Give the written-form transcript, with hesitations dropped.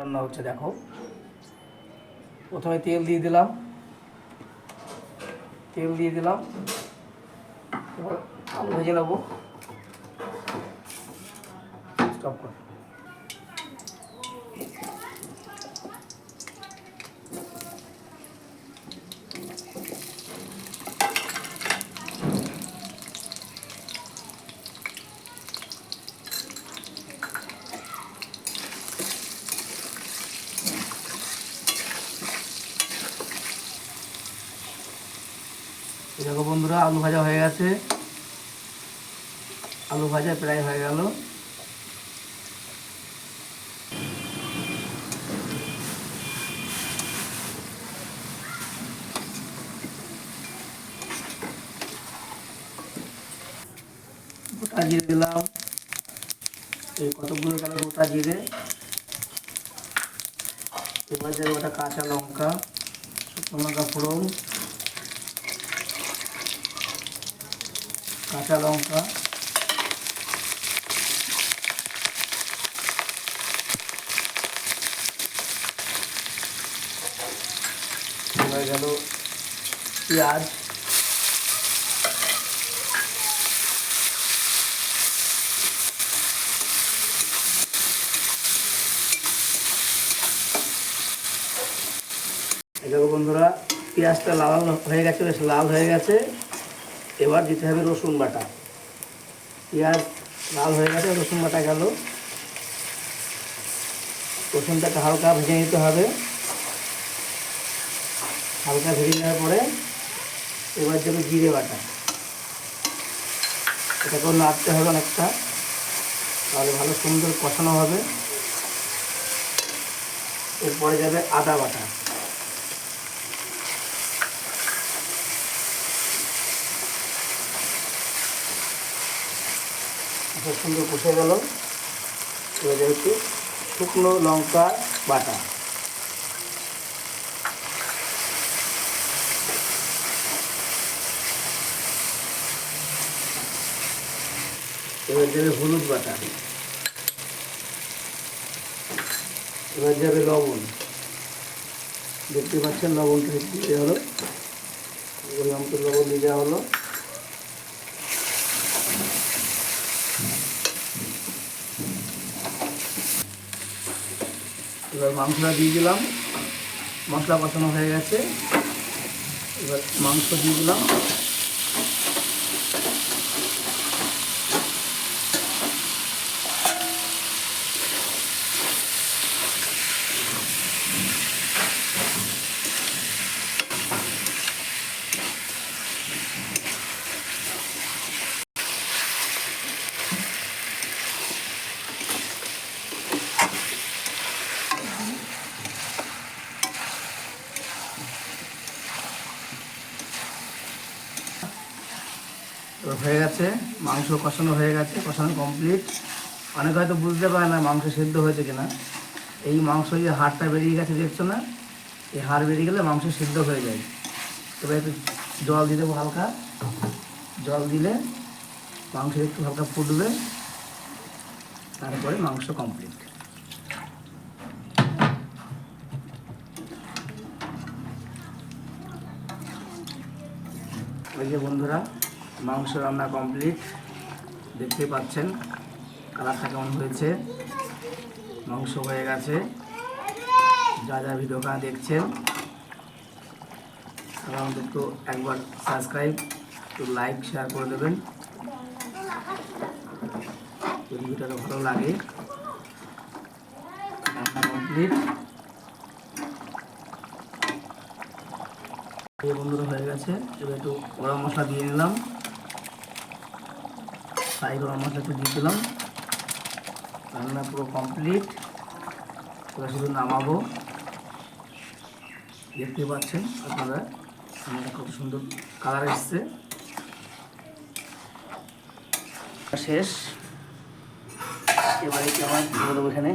রান্না হচ্ছে দেখো। প্রথমে তেল দিয়ে দিলাম, এবার আলু ভেজে নেবো। স্টপ কর। দেখো বন্ধুরা, আলু ভাজা হয়ে গেছে। আলু ভাজা প্রায় হয়ে গেল। গোটা জিরে দিলাম, এই কতগুলো গেল গোটা জিরে। এবার দেবো ওটা কাঁচা লঙ্কা, শুকনো লঙ্কা ফোড়ন, কাঁচা লঙ্কা, এবার গেল পেঁয়াজ, দেখো বন্ধুরা, পেঁয়াজটা লাল হয়ে গেছে, বেশ লাল হয়ে গেছে। এবার দিতে হবে রসুন বাটা। পেঁয়াজ লাল হয়ে গেছে, রসুন বাটা গেল। রসুনটাকে হালকা ভেজে নিতে হবে। হালকা ভেজে নেওয়ার পরে এবার যাবে জিরে বাটা। এটাকেও নাড়তে হবে অনেকটা, তাহলে ভালো সুন্দর কষানো হবে। এরপরে যাবে আদা বাটা। খুব সুন্দর কষে গেল। এবার যাবে একটু শুকনো লঙ্কা বাটা। এবার যাবে হলুদ বাটা। এবার যাবে লবণ। দেখতে পাচ্ছেন লবণটা দিয়ে হলো, লবণ দিয়ে দেওয়া হলো। এবার মাংসটা দিয়ে দিলাম। মশলা কষানো হয়ে গেছে, এবার মাংস দিয়ে দিলাম। এবার হয়ে গেছে, মাংস কষানো হয়ে গেছে, কষানো কমপ্লিট। অনেকে হয়তো বুঝতে পারে না মাংস সেদ্ধ হয়েছে কিনা। এই মাংস যে হাড়টা বেরিয়ে গেছে দেখছো না, এই হাড় বেরিয়ে গেলে মাংস সেদ্ধ হয়ে যায়। এবার একটু জল দিয়ে দেবো হালকা। জল দিলে মাংস একটু হালকা ফুটবে, তারপরে মাংস কমপ্লিট। ওই যে বন্ধুরা, মাংস রান্না কমপ্লিট। দেখতে পাচ্ছেন কালারটা কেমন হয়েছে। মাংস হয়ে গেছে। যা যা ভিডিওটা দেখছেন সাধারণত একটু একবার সাবস্ক্রাইব, একটু লাইক, শেয়ার করে দেবেন যদি ভিডিওটা ভালো লাগে। রান্না কমপ্লিট। বন্ধুরা হয়ে গেছে। এবার একটু গরম মশলা দিয়ে নিলাম, ফ্রাই গরম মশলা একটু দিয়ে দিলাম। রান্না পুরো কমপ্লিট। এবার শুধু নামাবো। দেখতে পাচ্ছেন আপনারা রান্নাটা কত সুন্দর কালার এসছে। শেষ। এবারে কি আমার দিয়ে দেবো এখানে।